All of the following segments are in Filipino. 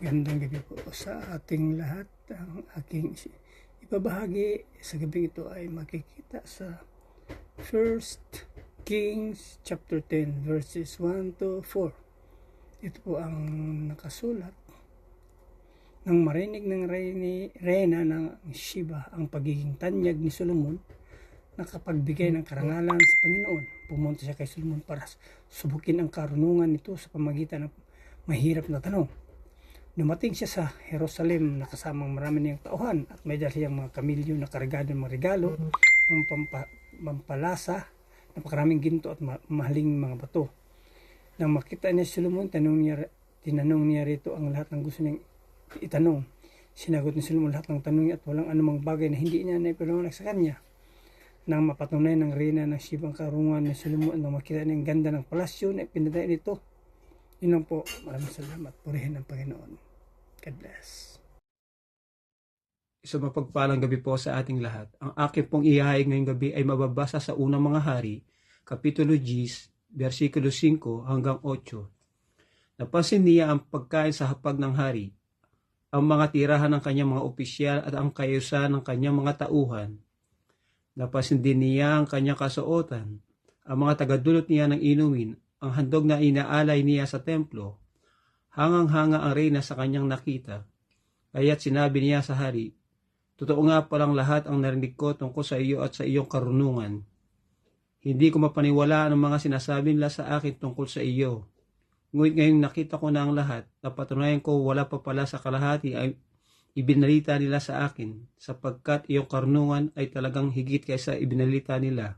Gandang gabi po sa ating lahat. Ang aking ibabahagi sa gabi ito ay makikita sa 1 Kings chapter 10 verses 1 to 4. Ito po ang nakasulat. Nang marinig ng reyna ng Sheba ang pagiging tanyag ni Solomon, nakapagbigay ng karangalan sa Panginoon. Pumunta siya kay Solomon para subukin ang karunungan nito sa pamagitan ng mahirap na tanong. Dumating siya sa Jerusalem na kasamang marami niyang tauhan at may dala siyang mga kamilyo na kargado ng mga regalo ng pampalasa, napakaraming ginto at mahaling mga bato. Nang makita niya si Solomon, tinanong niya rito ang lahat ng gusto niyang itanong. Sinagot ni Solomon lahat ng tanong niya at walang anumang bagay na hindi niya naipaliwanag sa kanya. Nang mapatunay ng reyna ng Sheba ang karunungan ni Solomon, nang makita niya ang ganda ng palasyo na ipinadala nito, yun lang po. Maraming salamat. Purihin ang Panginoon. God bless. Isang mapagpalang gabi po sa ating lahat. Ang aking pong ihahayag ngayong gabi ay mababasa sa unang mga hari, Kapitulo 10, versikulo 5 hanggang 8. Napansin niya ang pagkain sa hapag ng hari, ang mga tirahan ng kanyang mga opisyal at ang kayusan ng kanyang mga tauhan. Napansin din niya ang kanyang kasuotan, ang mga tagadulot niya ng inumin, ang handog na inaalay niya sa templo. Hangang-hanga ang reyna sa kanyang nakita. Kaya't sinabi niya sa hari, "Totoo nga palang lahat ang narinig ko tungkol sa iyo at sa iyong karunungan. Hindi ko mapaniwalaan ang mga sinasabi nila sa akin tungkol sa iyo. Ngunit ngayong nakita ko na ang lahat, napatunayan ko wala pa pala sa kalahati ay ibinalita nila sa akin, sapagkat iyong karunungan ay talagang higit kaysa ibinalita nila.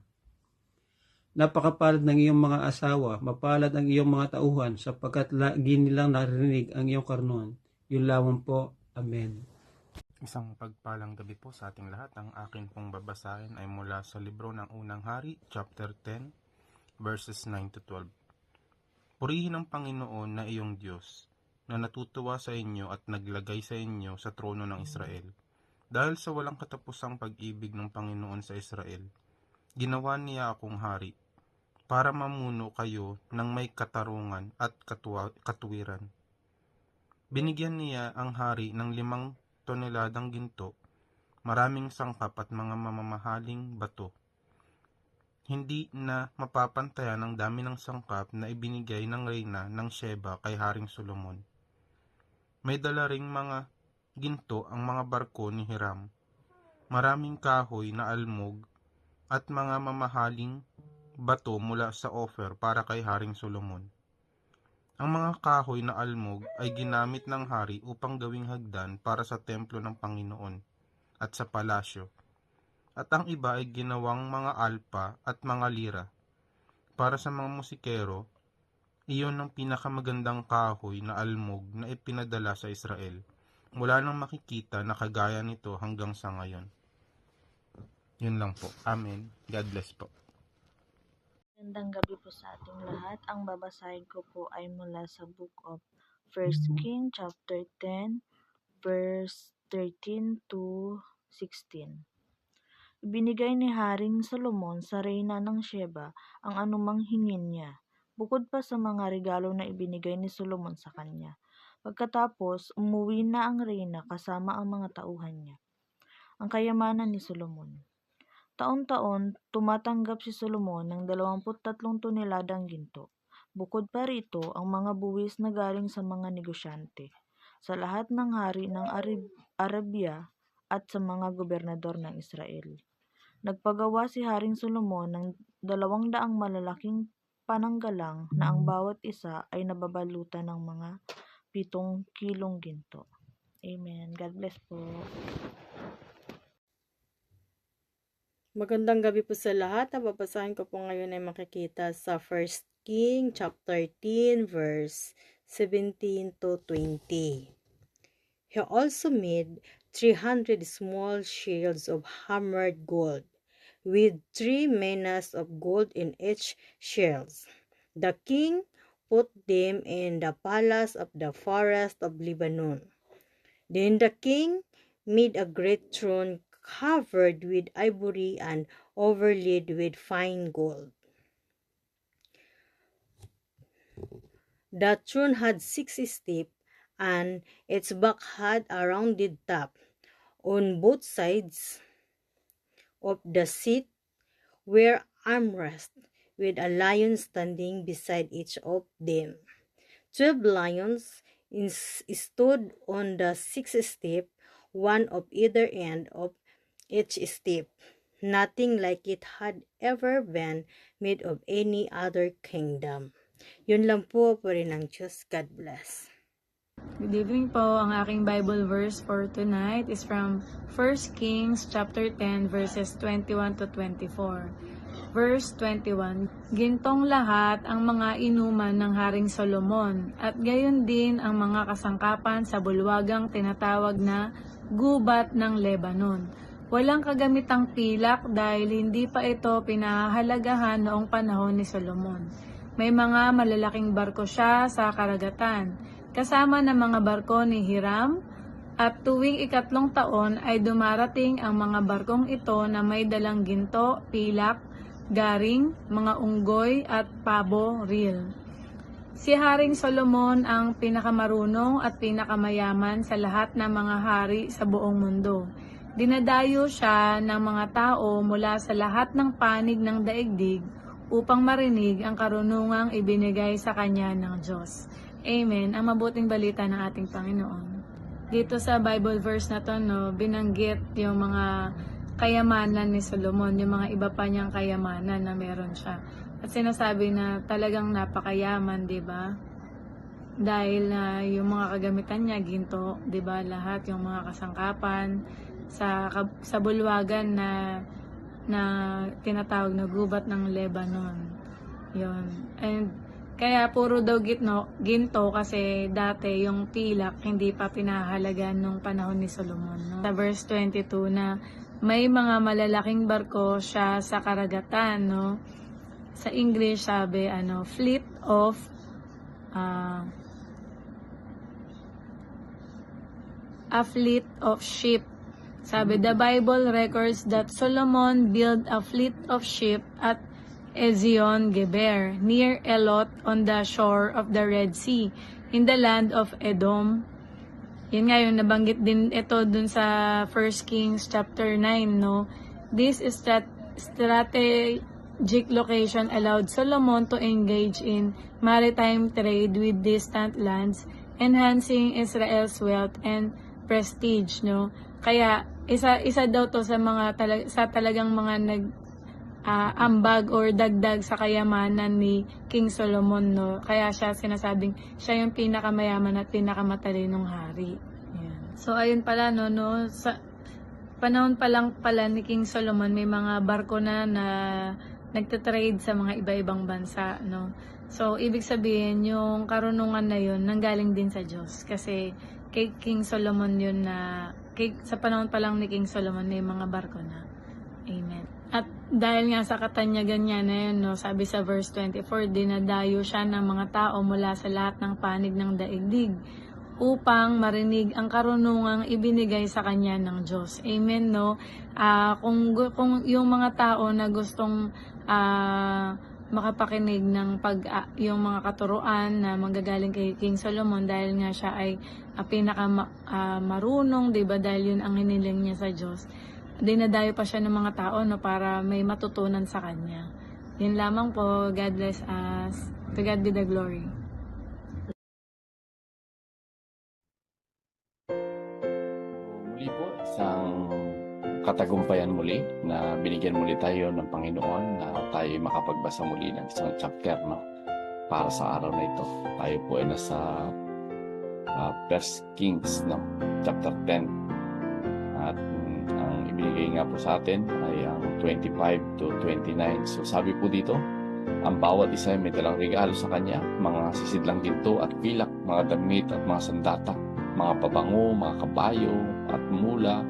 Napakapalad ng iyong mga asawa, mapalad ang iyong mga tauhan, sapagkat lagi nilang narinig ang iyong karunungan. Yun lamang po. Amen." Isang pagpalang gabi po sa ating lahat. Ang akin pong babasahin ay mula sa libro ng Unang Hari, chapter 10, verses 9 to 12. Purihin ang Panginoon na iyong Diyos, na natutuwa sa inyo at naglagay sa inyo sa trono ng Israel. Dahil sa walang katapusang pag-ibig ng Panginoon sa Israel, ginawa niya akong hari, para mamuno kayo ng may katarungan at katuwiran. Binigyan niya ang hari ng 5 toneladang ginto, maraming sangkap at mga mamamahaling bato. Hindi na mapapantayan ang dami ng sangkap na ibinigay ng reyna ng Sheba kay Haring Solomon. May dala ring mga ginto ang mga barko ni Hiram, maraming kahoy na almog at mga mamahaling bato mula sa Ophir para kay Haring Solomon. Ang mga kahoy na almog ay ginamit ng hari upang gawing hagdan para sa templo ng Panginoon at sa palasyo, at ang iba ay ginawang mga alpa at mga lira. Para sa mga musikero, iyon ang pinakamagandang kahoy na almog na ipinadala sa Israel. Wala nang makikita na kagaya nito hanggang sa ngayon. Yun lang po. Amen. God bless po. Magandang gabi po sa ating lahat. Ang babasahin ko po ay mula sa Book of 1 King chapter 10 verse 13 to 16. Ibinigay ni Haring Solomon sa reyna ng Sheba ang anumang hingin niya, bukod pa sa mga regalo na ibinigay ni Solomon sa kanya. Pagkatapos, umuwi na ang reyna kasama ang mga tauhan niya. Ang kayamanan ni Solomon. Taon-taon, tumatanggap si Solomon ng 23 toneladang ginto. Bukod pa rito, ang mga buwis na galing sa mga negosyante, sa lahat ng hari ng Arabia at sa mga gobernador ng Israel. Nagpagawa si Haring Solomon ng 200 malalaking pananggalang na ang bawat isa ay nababalutan ng mga 7 kilong ginto. Amen. God bless po. Magandang gabi po sa lahat. Ang babasahin ko po ngayon ay makikita sa 1 King chapter 10 verse 17 to 20. He also made 300 small shields of hammered gold, with 3 minas of gold in each shields. The king put them in the palace of the forest of Lebanon. Then the king made a great throne covered with ivory and overlaid with fine gold. The throne had 6 steps, and its back had a rounded top. On both sides of the seat were armrests, with a lion standing beside each of them. 12 lions stood on the 6 step, one of either end of each step. Nothing like it had ever been made of any other kingdom. Yun lang po rin ng Diyos. God bless. Good evening po. Ang aking Bible verse for tonight is from 1 Kings chapter 10 verses 21 to 24. Verse 21, Gintong lahat ang mga inuman ng Haring Solomon, at gayon din ang mga kasangkapan sa bulwagang tinatawag na gubat ng Lebanon. Walang kagamitang pilak dahil hindi pa ito pinahahalagahan noong panahon ni Solomon. May mga malalaking barko siya sa karagatan, kasama ng mga barko ni Hiram, at tuwing 3 taon ay dumarating ang mga barkong ito na may dalang ginto, pilak, garing, mga unggoy at pabo reel. Si Haring Solomon ang pinakamarunong at pinakamayaman sa lahat ng mga hari sa buong mundo. Dinadayo siya ng mga tao mula sa lahat ng panig ng daigdig upang marinig ang karunungang ibinigay sa kanya ng Diyos. Amen. Ang mabuting balita ng ating Panginoon. Dito sa Bible verse na to, binanggit yung mga kayamanan ni Solomon, yung mga iba pa niyang kayamanan na meron siya. At sinasabi na talagang napakayaman, 'di ba? Dahil na yung mga kagamitan niya, ginto, 'di ba? Lahat yung mga kasangkapan sa bulwagan na tinatawag na gubat ng Lebanon. 'Yon. And kaya puro daw ginto kasi dati yung pilak hindi pa pinahalagan nung panahon ni Solomon. No? Sa verse 22 na may mga malalaking barko siya sa karagatan, no? Sa English sabi, fleet of a fleet of ship. Sabi, the Bible records that Solomon built a fleet of ship at Ezion-Geber, near Elot on the shore of the Red Sea, in the land of Edom. Yun nga yung nabanggit din ito dun sa 1 Kings chapter 9, no? This strategic location allowed Solomon to engage in maritime trade with distant lands, enhancing Israel's wealth and prestige, no? Kaya isa daw to sa mga talagang mga ambag or dagdag sa kayamanan ni King Solomon, no? Kaya siya sinasabing siya yung pinakamayaman at pinakamatalinong hari. Ayan. So ayun pala, no, sa panahon pa lang pala ni King Solomon may mga barko na nagtatrade sa mga iba-ibang bansa, no? So ibig sabihin yung karunungan na yun nanggaling din sa Diyos, kasi kay King Solomon yun sa panahon pa lang ni King Solomon may mga barko na. Amen. At dahil nga sa katanyagan niya na yun, no, sabi sa verse 24, dinadayo siya ng mga tao mula sa lahat ng panig ng daigdig upang marinig ang karunungang ibinigay sa kanya ng Diyos. Amen, no? Kung yung mga tao na gustong makapakinig ng yung mga katuruan na manggagaling kay King Solomon, dahil nga siya ay pinakamarunong, 'di ba? Dahil yun ang hiniling niya sa Diyos. Dinadayo pa siya ng mga tao, no, para may matutunan sa kanya. Yun lamang po. God bless us. To God be the glory. Muli po, isang katagumpayan muli na binigyan muli tayo ng Panginoon na tayo makapagbasa muli ng isang chapter, no, para sa araw na ito. Tayo po ay nasa 1 Kings, no, chapter 10. At ang ibinigay nga po sa atin ay ang 25 to 29. So sabi po dito, ang bawat isa ay may dalang regalo sa kanya, mga sisidlang ginto at pilak, mga damit at mga sandata, mga pabango, mga kabayo at mula.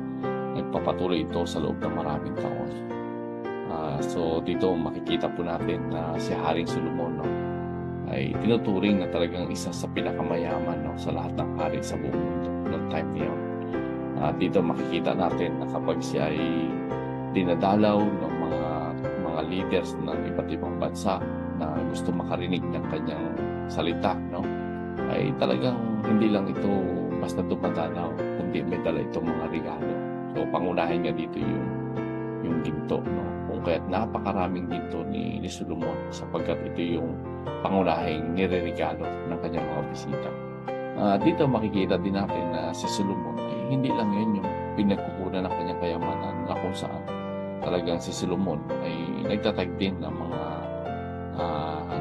Nagpapatuloy ito sa loob ng maraming taon. So dito makikita po natin na si Haring Solomon, no, ay tinuturing na talagang isa sa pinakamayaman, no, sa lahat ng hari sa buong mundo noong time niyon. Dito makikita natin na kapag siya ay dinadalaw ng mga leaders ng iba't ibang bansa na gusto makarinig ng kanyang salita, no, ay talagang hindi lang ito basta dumadalaw, kundi may dala itong mga regalo. So pangunahin nga dito yung ginto, no? Kung kaya't napakaraming ginto ni Solomon sapagkat ito yung pangunahing nireregalo ng kanyang mga bisita. Dito makikita din natin na si Solomon ay hindi lang yun yung pinagkukunan ng kanyang kayamanan na kung saan talagang si Solomon ay nagtatag din ng mga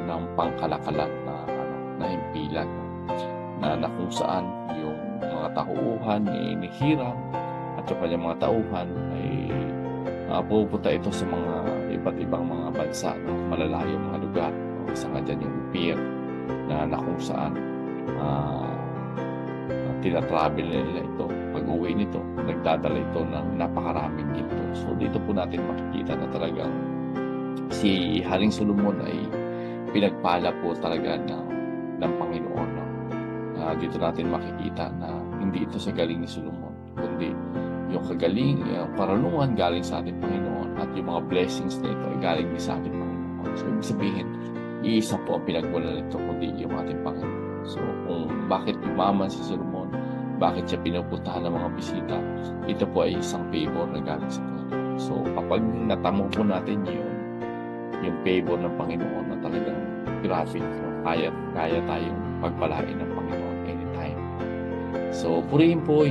ng pangkalakalan na himpilan na kung saan yung mga tauhan ni Hiram at yung kanyang mga tauhan ay pupunta ito sa mga iba't ibang mga bansa, no? Malalayong mga lugar. Isa nga dyan yung Upir na kung saan tinatravel nila ito. Pag-uwi nito, nagdadala ito ng napakaraming ginto. So dito po natin makikita na talagang si Haring Solomon ay pinagpala po talaga ng Panginoon. No? Dito natin makikita na hindi ito sa galing ni Solomon, kundi yung kagaling, yung karunungan galing sa ating Panginoon at yung mga blessings na ito ay galing din sa ating Panginoon. So ibig sabihin, iisa po ang pinagmula nito kundi yung ating Panginoon. So kung bakit yumaman si Solomon, bakit siya pinupuntahan ng mga bisita, ito po ay isang favor na galing sa Panginoon. So kapag natamo po natin yung favor ng Panginoon na talagang grabe, no? Kaya tayong pagpalain ng Panginoon anytime. So purihin po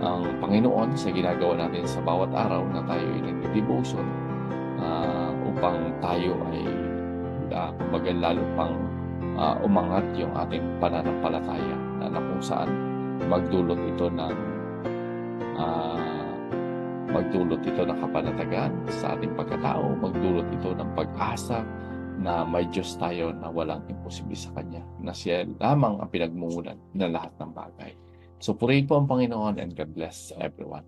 ang Panginoon sa ginagawa natin sa bawat araw na tayo ay nag-devotion upang tayo ay kumbaga lalo pang umangat yung ating pananampalataya na kung saan magdulot ito ng kapanatagan sa ating pagkatao, magdulot ito ng pag-asa na may Diyos tayo na walang imposible sa Kanya, na siya lamang ang pinagmumulan ng lahat ng bagay. So purihin po ang Panginoon and God bless everyone.